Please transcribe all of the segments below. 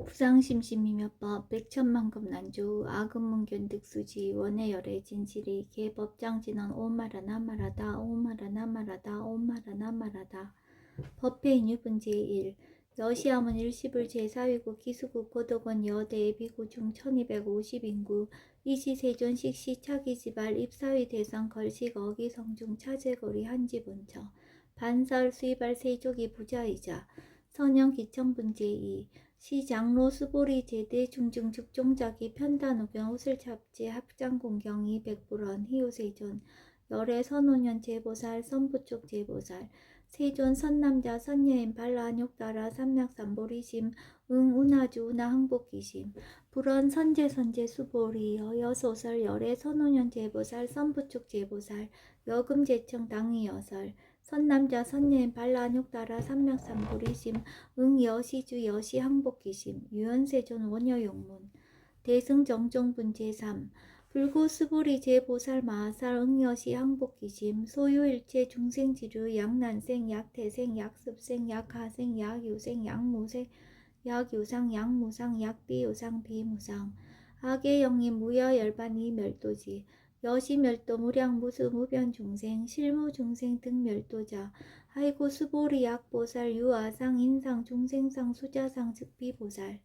부상심심이며법 백천만금 난조 아금문견득수지 원해열애 진실이 개법장진언 오마라나마라다 오마라나마라다 오마라나마라다 법회인 유분 제1 여시함은 일시불 제4위국 기수국 고덕원 여대 비구중 1250인구 이시세존 식시 차기지발 입사위 대상 걸식 어기성중 차제거리 한지본처 반설 수이발 세족이 부자이자 선영 기청분 제2 시장로 수보리 제대 중증 죽종자기 편단우경 호슬잡지 합장공경이 백불원 희우세존 열애 선오년 제보살 선부쪽 제보살 세존 선남자 선여인 발라안욕따라 삼맥삼보리심 응운하주 운하항복기심 불원 선제선제 수보리 여여소설 열애 선오년 제보살 선부쪽 제보살 여금제청 당위여설 선남자 선여인 발라안욕따라 삼맥삼보리심 응여시주 여시항복기심 유연세존 원여용문 대승정종분 제3 불구수보리 제보살 마하살 응여시 항복기심 소유일체 중생지류 약난생 약태생 약습생 약하생 약유생 약무생 약유상 약무상 약비유상 비무상 악의영임 무여열반 이멸도지 여시멸도 무량무수 무변중생 실무중생 등멸도자 하이고 수보리 약보살 유아상 인상 중생상 수자상 즉비보살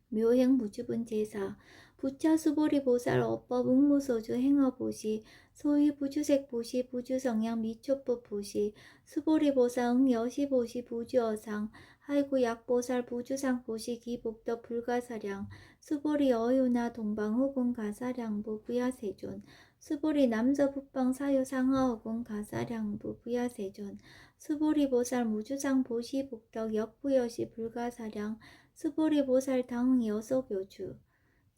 묘행무주분 제사 부처수보리 보살 어법 응무소주 행어보시 소위 부주색보시 부주성향 미초법 보시 수보리 보살 응여시보시 부주어상 하이구 약보살 부주상보시 기복덕 불가사량 수보리 어유나 동방호군 가사량부 부야세존 수보리 남서북방 사유상하호군 가사량부 부야세존 수보리 보살 무주상 보시 복덕 역부여시 불가사량 수보리 보살 당응 여소교주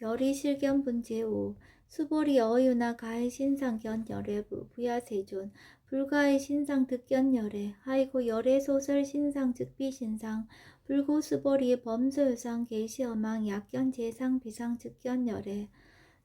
열이 실견분 제5 수보리 어유나 가해 신상 견열애부 부야세존 불가해 신상 득견열애 하이고 열애 소설 신상 즉비 신상 불고 수보리 범소유상 계시어망 약견 재상 비상 즉견열애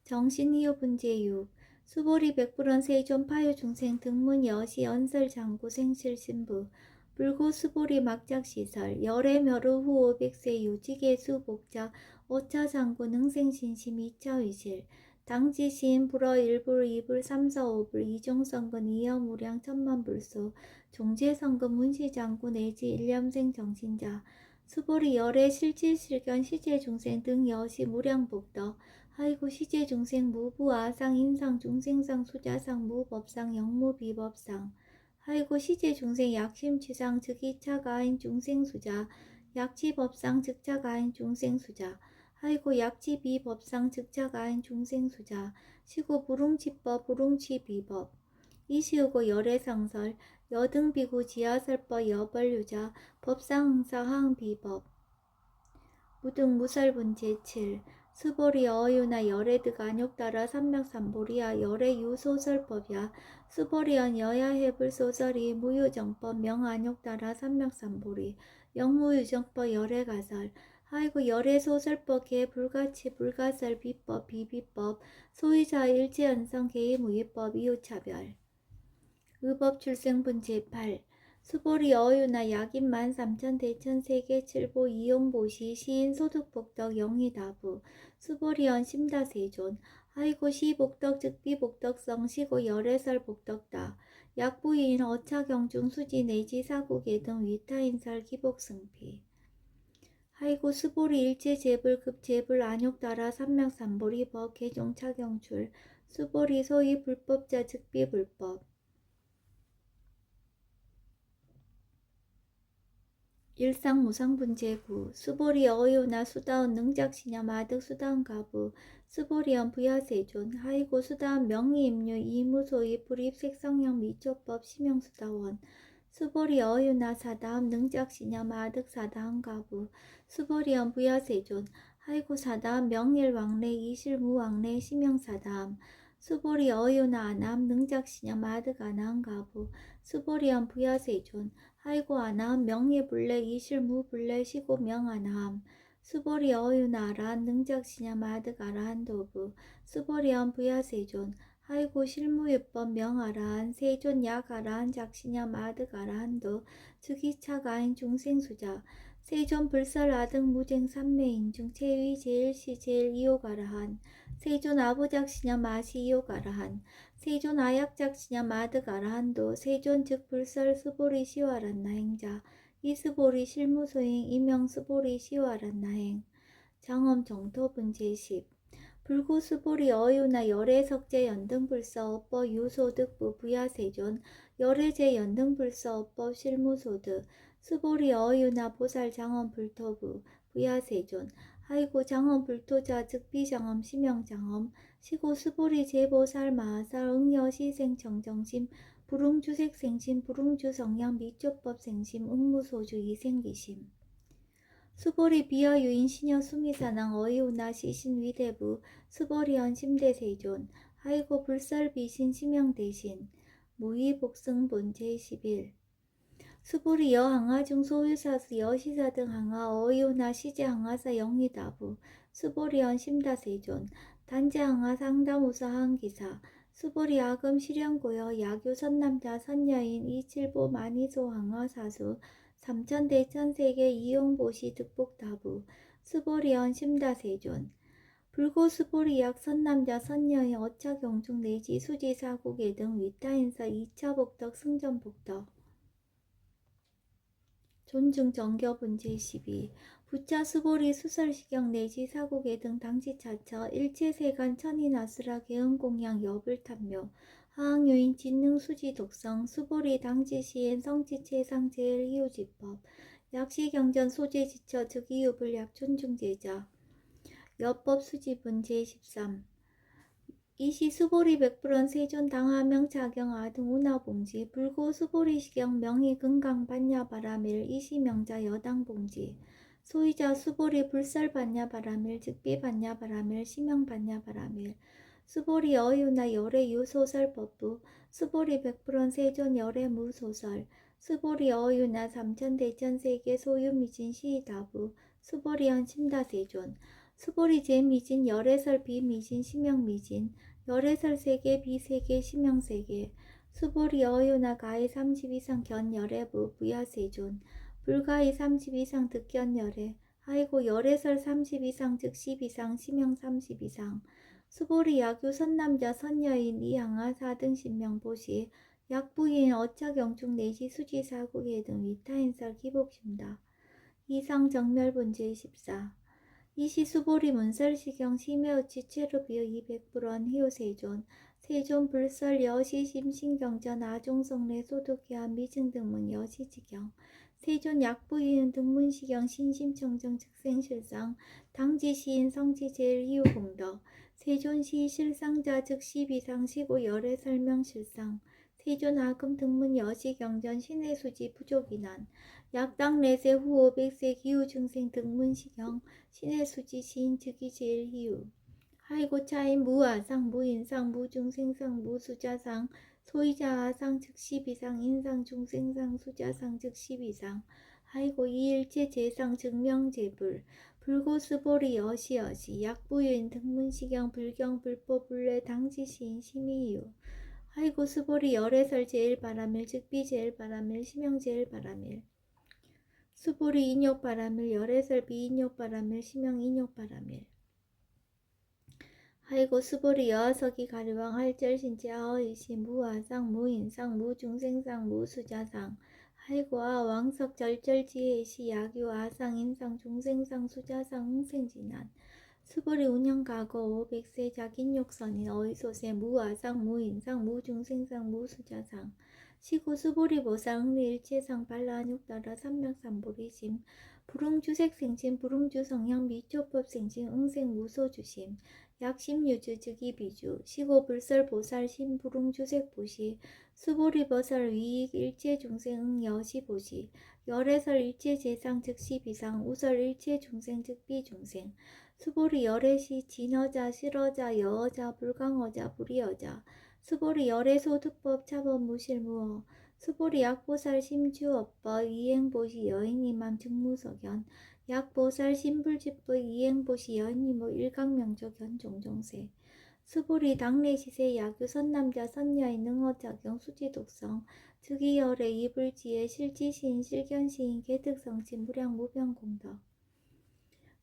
정신이유분 제6 수보리 백불원 세존 파유중생 등문 여시 연설 장구 생실신부 불고 수보리 막작시설 열애멸우 후오 백세 유지계수 복자 오차장구 능생신심 이차의실 당지시인 불어 일불 이불 삼서오불 이종성근 이여무량 천만불수 종제성근 문시장구 내지 일념생 정신자 수보리 열애 실질실견 시제중생 등 여시 무량복덕 하이구 시제중생 무부아상 인상 중생상 수자상 무법상 영무비법상 하이고 시제중생 약심취상 즉이차가인 중생수자 약지법상 즉차가인 중생수자 하이고 약지비법상 즉차가인 중생수자 시고 부릉치법 부릉치비법 이시우고 열애상설 여등비구 지하설법 여벌유자 법상응사하응비법 무등무설분 제7 수보리 어유나 열애드가 안욕따라 삼맥삼보리야 열애유소설법이야 수보리언 여야해불소설이 무유정법 명안욕따라 삼맥삼보리 영무유정법 열애가설 하이고 열애소설법 개불가치 불가설 비법 비비법 소유자 일제연성 개의무위법 이유차별 의법출생분 제8 수보리 어유나 약인만 삼천 대천 세계 칠보 이용보시 시인 소득복덕 영희다부 수보리언 심다세존 하이고 시복덕 즉비복덕성 시고 열애설 복덕다 약부인 어차경중 수지 내지 사국의 등 위타인설 기복승피 하이고 수보리 일체 재불급 재불 안욕따라 삼맥삼보리법 개종 차경출 수보리 소위 불법자 즉비불법 일상무상분 제9 수보리 어유나 수다운 능작시냐 마득 수다운 가부 수보리언 부야세존 하이고 수다운 명의임류 이무소위 불입색성형 미초법 심형수다원 수보리 어유나 사다음 능작시냐 마득 사다음 가부 수보리언 부야세존 하이고 사다음 명일왕래 이실무왕래 심형사다음 수보리 어유나 아남 능작시냐 마득 아나음 가부 수보리언 부야세존 하이고 아나함 명예불래 이실무불래 시고 명아나함 수보리 어유나 아라한 능작시냐 마득 아라한 도부 수보리언 부야세존 하이고 실무유법 명아라한 세존 약아라한 작시냐 마득아라한도 즉이차가인 중생수자 세존 불설아등 무쟁 삼매인중 체위 제일시 제일이오가라한 세존 아부작시냐 마시이오가라한 세존 아약작시냐 마득아라한도 세존 즉 불설 스보리 시와란나 행자 이스보리 실무소행 이명 스보리 시와란나 행 장엄 정토분 제10 불구스보리 어유나 열애석제 연등불서 업법 유소득부 부야세존 열애제 연등불서 업법 실무소득 스보리 어유나 보살 장엄 불토부 부야세존 하이고 장엄 불토자 즉비장엄 시명장엄 시고 스보리 제보살 마하살 응여시생 정정심 불응주색생심 불응주성량 미조법 생심 응무소주 이생기심 수보리 비어유인 시녀 수미사낭 어이오나 시신 위대부 수보리언 심대세존 하이고 불설비신 심영대신 무의복승본 제11 수보리 여항아중 소유사수 여시사 등 항아 어이오나 시제항아사 영리다부 수보리언 심다세존 단제항아 상담우사 항기사 수보리 아금 실현고여 야교 선남자 선여인 이칠보 만이소 항아 사수 삼천대천세계 이용보시 득복다부 스보리언 심다세존 불고스보리약 선남자 선녀의 어차경중 내지 수지사국의 등 위타인사 2차복덕 승전복덕 존중정교분 제12 부차 수보리 수설시경 내지 사국의 등 당지차처 일체세간 천인아수라 개음공양 여불탐묘 하항요인 진능수지 독성 수보리 당지시엔 성지체상 제일희우지법 약시경전 소재지처 즉이유불 약존중제자 여법수지분 제13 이시 수보리 백불원 세존 당하명 자경 아등 운하봉지 불고 수보리 시경 명의 금강 반야바라밀 이시 명자 여당 봉지 소이자 수보리 불설 반야바라밀 즉비 반야바라밀 시명 반야바라밀 수보리 어유나 열애 유소설법부 수보리 백불원 세존 열애 무소설 수보리 어유나 삼천대천세계 소유미진 시다부 수보리언 심다세존 수보리 제미진 열애설 비미진 시명미진 열애설세계 비세계 시명세계 수보리 어유나 가히 30 이상 견열애부 부야세존 불가히 30 이상 득견열애 하이고 열애설 30 이상 즉 10 이상 시명 30 이상 수보리 야교 선남자 선여인 이항아 4등 신명보시 약부인 어차경중 내시 수지사국의 등 위타인설 기복심다. 이상 정멸분제 14 이시 수보리 문설시경 심해어치 체루비어 200불원 희우세존 세존 불설 여시 심신경전 아종성례 소득기한 미증등문 여시지경 세존 약부이은 등문시경 신심청정 즉생실상 당지시인 성지제일 희우공덕 세존시 실상자 즉 시비상 시고 열애 설명실상 세존 아금 등문 여시경전 신해수지 부족이난 약당 내세 후 500세 기후중생 등문시경 신해수지 시인 즉이 제일 희우 하이고 차인 무아상 무인상 무중생상 무수자상 소이자 아상 즉 시비상 인상 중생상 수자상 즉 시비상 하이고 이일체 제상 증명제불 불고스보리 여시여시 약부유인 등문시경 불경 불법 불례 당지시인 심의유 하이고 스보리 열애설 제일바라밀 즉비 제일바라밀 시명 제일바라밀 수보리 인욕바라밀 열애설 비인욕바라밀 시명 인욕바라밀 하이고 수보리 여하석이 가리왕 할절신체 아어이시 무아상 무인상 무중생상 무수자상 하이고 아왕석 절절지혜시 야규 아상 인상 중생상 수자상 흥생진한 수보리 운영가고 500세 자긴욕선인 어이소세 무아상 무인상 무중생상 무수자상 시고 수보리 보살 응리일체상 발라한육따라 삼명삼보리심 불응주색생심 불응주성량 미초법생심 응생무소주심 약심유주 즉이비주 시고 불설보살 신불응주색보시 수보리버설 위익 일체중생 응여시보시 열애설 일체재상 즉시비상 우설 일체중생 즉비중생 수보리 열애시 진어자 실어자 여어자 불강어자 불이어자 수보리 열애소득법 차법 무실무어 수보리 약보살 심주업법 이행보시 여인이맘 증무석연 약보살 신불집법 이행보시 여인이모 일강명조 견종종세 수보리 당례시세 야규 선남자 선여인 능어작용 수지독성 즉위열의 이불지의 실지시인 실견시인 개특성치 무량 무변공덕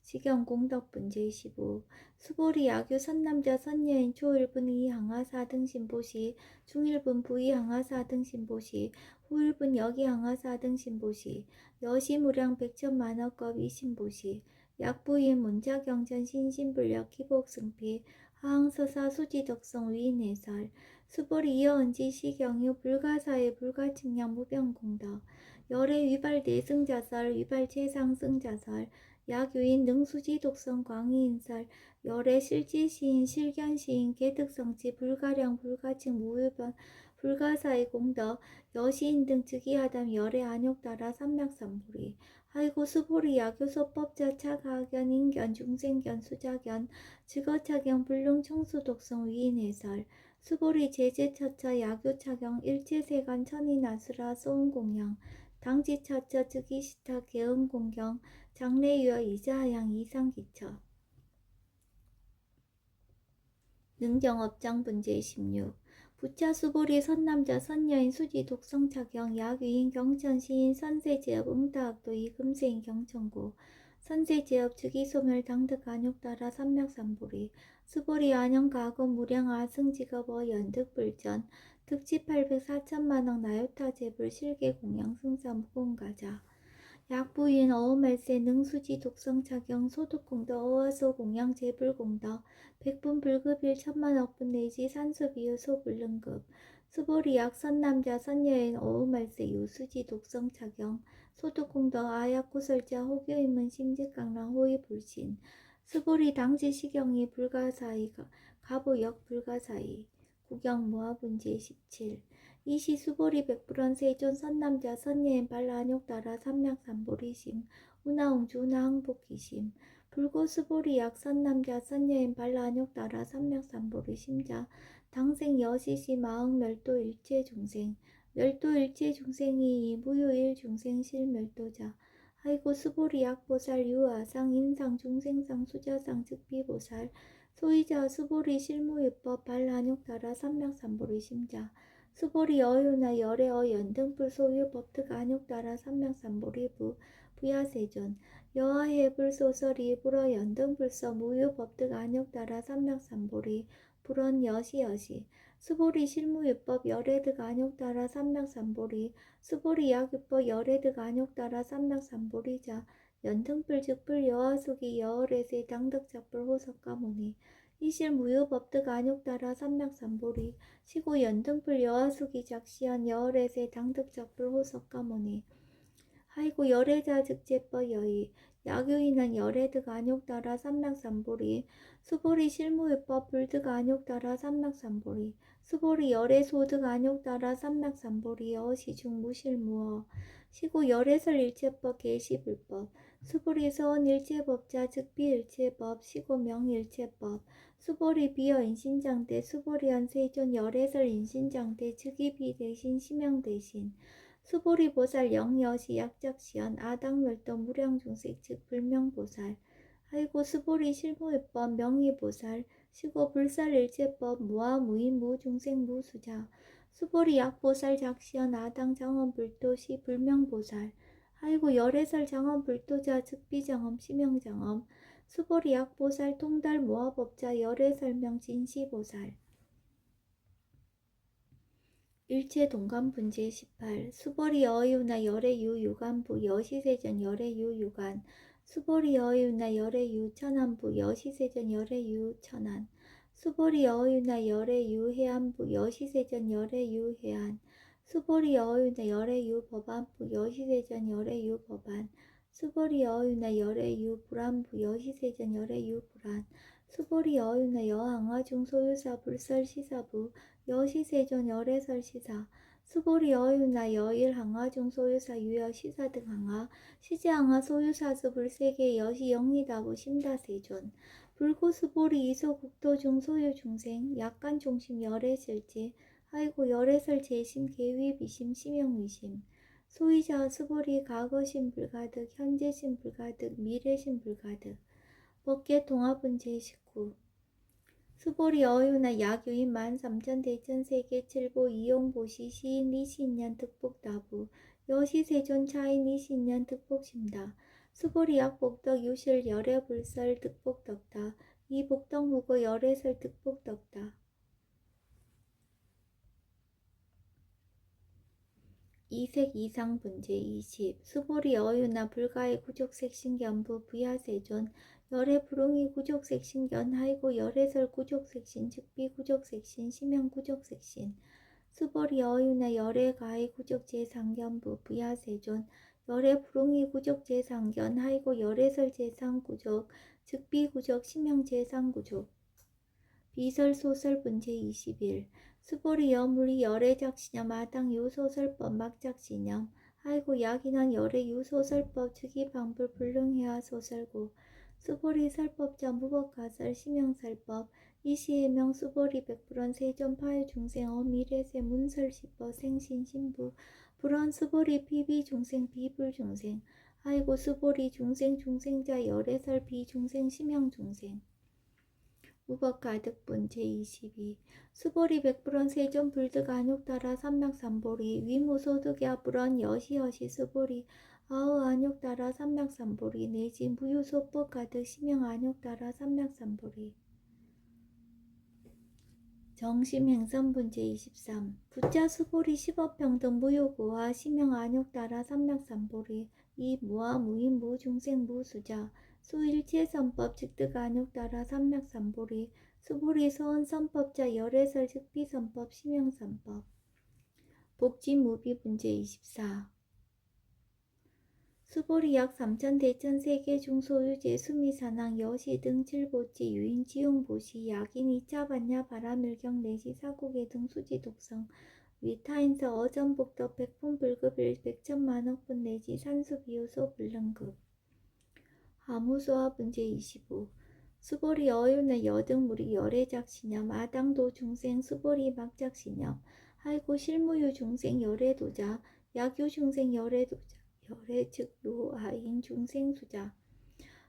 식용공덕분 제15 수보리 야규 선남자 선여인 초일분 이항하사 등신보시 중일분 부이항하사 등신보시 후일분 여기항하사 등신보시 여시무량 백천만억겁 이신보시 약부인 문자경전 신신불력 기복승피 하항서사 수지덕성 위인해설 수보리 이어은지 시경유 불가사의 불가측량 무변공덕 열의 위발 대승자설 위발 최상승자설 야교인 능수지 독성 광의인설 열의 실지시인 실견시인 개특성치 불가량 불가칭 무효변 불가사의 공덕 여시인 등 즉위하담 열의 안욕따라 삼맥삼보리 하이고 수보리 야교소법자 차가견 인견 중생견 수자견 즉어차경 불능 청수독성 위인해설 수보리 제제처처 야교차경 일체세간 천이나수라 소음공양 당지처처 즉위시타 개음공경 장래유어 이자하양 이상기처 능경업장 분제 16 부차 수보리 선남자 선여인 수지 독성차경 야귀인 경천시인 선세제업 응다학도 이금세인 경천고 선세제업 즉위소멸 당득 안욕따라 삼맥삼보리 수보리 안영가금 무량 아승직업어 연득불전 득지 800 4천만억 나요타제불 실계공양 승사 무공가자 약부인 어음말세 능수지 독성차경 소득공덕 어화소 공양 재불공덕 백분 불급일 천만억분 내지 산소비유 소불능급 수보리 약선남자 선여인 어음말세 유수지 독성차경 소득공덕 아약구설자 호교인문 심직강랑 호위불신 수보리 당지시경이 불가사의 가보역 불가사의 구경모아분제 17 이시 수보리 백불원 세존 선남자 선예인 발라안욕따라 삼맥삼보리심 운하옹주 운하항복기심 불고 수보리 약 선남자 선예인 발라안욕따라 삼맥삼보리심자 당생 여시시 마흥 멸도 일체중생 멸도 일체중생이 무효일 중생실 멸도자 하이고 수보리 약보살 유아상 인상 중생상 수자상 즉비보살 소이자 수보리 실무유법 발라안욕따라 삼맥삼보리심자 수보리 어유나 열애어 연등불 소유 법특 안욕따라 삼맥삼보리부 부야세존 여하해불 소설이 불어 연등불서 무유 법특 안욕따라 삼맥삼보리 불원 여시여시 수보리 실무유법 열애득 안욕따라 삼맥삼보리 수보리 약유법 열애득 안욕따라 삼맥삼보리자 연등불 즉불 여하수기 여월에세 당득작불 호석가모니 이실 무효법득 안욕따라 삼맥삼보리 시고 연등불 여하수기 작시연 여월에세 당득작불 호석가모니 하이고 열애자 즉제법 여의 야교인은 열애득 안욕따라 삼맥삼보리 수보리 실무유법 불득 안욕따라 삼맥삼보리 수보리 열애소득 안욕따라 삼맥삼보리 여시중 무실무어 시고 열애설 일체법 계시불법 수보리 서원 일체법자 즉비일체법 시고 명일체법 수보리 비어 인신장대 수보리연 세존 열애설 인신장대 즉위비 대신 심형 대신 수보리 보살 영여시 약작시연 아당멸도 무량중색 즉 불명보살 하이고 수보리 실무유법 명의보살 시고 불살일체법 무아무인 무중생 무수자 수보리 약보살 작시연 아당 장엄불도시 불명보살 하이고 열애설 장엄불도자 즉비장엄 심형장엄 수보리 약보살 통달 모아법자 열애설명 진시보살 일체 동간분제 18 수보리 어유나 열애유 유간부 여시세전 열애유 유간 수보리 어유나 열애유 천안부 여시세전 열애유 천안 수보리 어유나 열애유 해안부 여시세전 열애유 해안 수보리 어유나 열애유 법안부 여시세전 열애유 법안 수보리 어유나 열애유 불안부 여시세전 열애유 불안 수보리 어유나 여항아중 소유사 불설시사부 여시세존 열애설시사 수보리 어유나 여일항아중 소유사 유여시사 등 항아 시제항아 소유사수 불세계 여시 영리다부 심다세존 불고 수보리 이소국도중 소유중생 약간종심 열애실지 하이고 열애설 재심 계위비심 심형위심 소이자 수보리 과거심 불가득 현재심 불가득 미래심 불가득 법계 동합은 제19 수보리 어유나 야교인 만삼천 대천 세계 칠보 이용보시 시인 이신년 득복다부 여시세존 차인 이신년 득복심다. 수보리 약복덕 유실 열애불설 득복덕다. 이복덕 무고 열애설 득복덕다. 이색 이상 분제 20 수보리 어유나 불가의 구족색 신견부 부야세존 열애 불응이 구족색 신견 하이고 열애설 구족색 신 즉비 구족색 신 심형 구족색 신 수보리 어유나 열애 가의 구족 제상견부 부야세존 열애 불응이 구족 제상견 하이고 열애설 제상 구족 즉비 구족 심형 제상 구족 비설 소설 분제 21 수보리 여물리 열애 작시념 마당 유소설법 막작시념 아이고 야기난 열애 유소설법 즉이 방불 불능해야 소설고 수보리 설법자 무법가설 심형설법 이시해명 수보리 백불원 세존 파유 중생 어미래세 문설시법 생신신부 불원 수보리 비비 중생 비불 중생 아이고 수보리 중생 중생자 열애설 비중생 심형 중생 무법가득분 제22 수보리 백불원 세존 불득 안욕따라 삼맥삼보리 위무소득야 불원 여시여시 수보리 아우 안욕따라 삼맥삼보리 내지 무유소법 가득 심형 안욕따라 삼맥삼보리 정심행선분 제23 부자 수보리 십업평등 무효고와 심형 안욕따라 삼맥삼보리 이 무아 무인 무중생 무수자 수일체선법 즉득 안욕따라 삼맥삼보리 수보리 소원선법자 열애설 즉비선법 심형선법 복지무비분 제24 수보리 약 3천 대천 세계 중소유제 수미사낭 여시 등 칠보지 유인 지용보시 약인 2차 반야 바라밀경 내시 사국의 등 수지 독성 위타인서 어전복덕 백분불급일 백천만억분 내지 산수비효소 불능급 하무소화분 제25 수보리 어유나 여등무리 열애작시념 아당도 중생 수보리 막작시념 하이고 실무유 중생 열애도자 약유 중생 열애도자 열애 즉 노아인 중생수자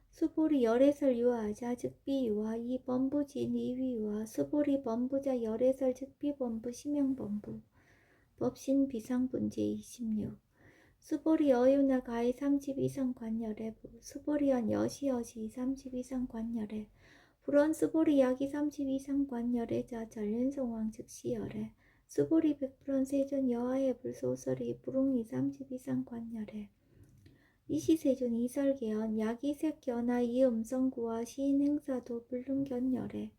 수보리 열애설 유아자 즉비 유아 이 범부진 이위 유아 수보리 범부자 열애설 즉비 범부 심형 범부 법신 비상분 제26 수보리 어유나 가히 30 이상 관열애부 수보리언 여시여시 30 이상 관열애 불원 수보리 약이 30 이상 관열애자 전륜성왕 즉시열애 수보리 백불원 세존 여하의 불소설이 불웅이 30 이상 관열애 이시세존 이설계연 약이색견하 이음성구와 시인행사도 불능견열애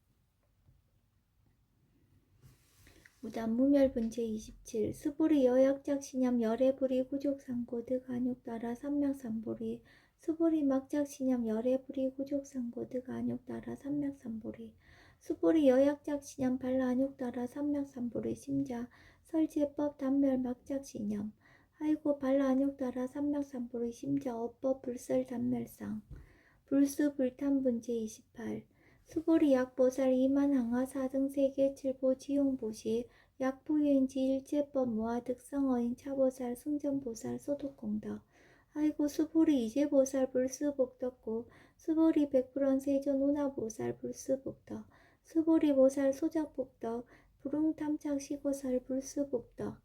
무단무멸분 제27 수보리 여약작시념 열애불이 구족상고득 안욕따라 삼맥삼보리 수보리 막작시념 열애불이 구족상고득 안욕따라 삼맥삼보리 수보리 여약작시념 발라 안욕따라 삼맥삼보리 심자 설제법 단멸 막작시념 아이고 발라 안욕따라 삼맥삼보리 심자 어법 불설 단멸상 불수 불탄분 제28 수보리 약보살 이만항하 사등 세계 칠보 지용보시 약부유인지 일제법 모아 득성어인 차보살 승전보살 소독공덕 아이고 수보리 이제보살 불수복덕고 수보리 백불원 세존 운하보살 불수복덕 수보리 보살 소작복덕 불웅탐착 시고살 불수복덕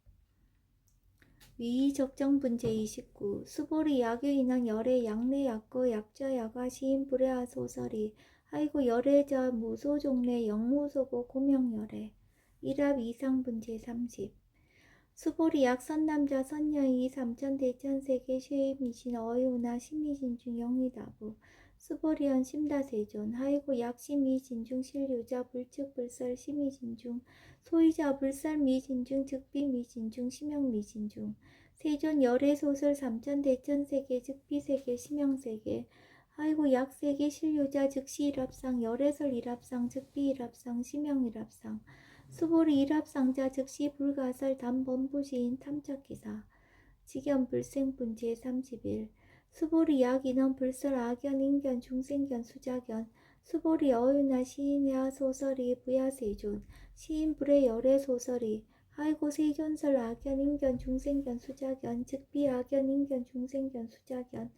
위적정분 제29 수보리 약유인왕 열애 약내 약거 약좌 야가 시인 불애하 소설이 아이고 열애자 무소종래 영무소고 고명열애 일합 이상분 제30 수보리 약 선남자 선녀이 3천 대천세계 쉐이미신 어이우나 심미진중 영리다부 수보리언 심다세존 하이고 약 심미진중 실류자 불측불설 심미진중 소이자 불살 미진중 즉비 미진중 심형 미진중 세존 열애소설 3천 대천세계 즉비세계 심형세계 아이고 약세계 실류자 즉시 일합상 열애설 일합상 즉비 일합상 심형 일합상 수보리 일합상자 즉시 불가설 단범부시인 탐착기사 직연 불생분 제31 수보리 약인원 불설 악연 인견 중생견 수자견 수보리 어유나 시인야 소설이 부야세존 시인 불의 열애 소설이 아이고 세존설 악연 인견 중생견 수자견 즉비 악연 인견 중생견 수자견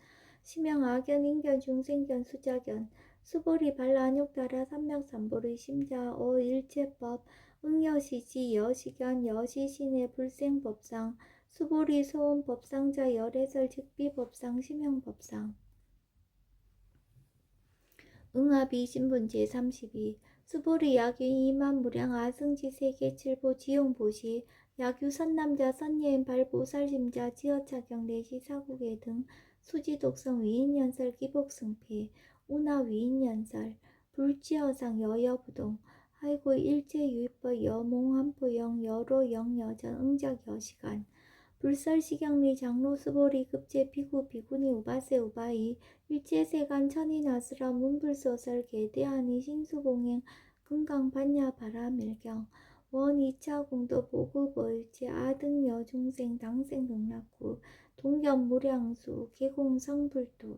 심형 악연 인견 중생견 수자견 수보리 발라안욕따라 삼맥삼보리 심자 어일체법 응여시지 여시견 여시신의 불생법상 수보리 소음법상자 열애설 즉비법상 심형법상 응합이 신분제 32 수보리 야규 이만무량 아승지 세계 칠보 지용보시 야규 선남자 선예인 발보살심자 지어차경 내시 사국의 등 수지독성 위인연설 기복승피 운하 위인연설 불지어상 여여부동 하이고 일제유입법 여몽한포영 여로영여전 응작여시간 불설시경리 장로수보리 급제 비구 비구니 우바세 우바이 일제세간 천인아스라 문불소설 개대하니 신수봉행 금강반야 바라밀경 원 2차 공도 보급의제 아등여 중생 당생 극락구 동견무량수 개공성불도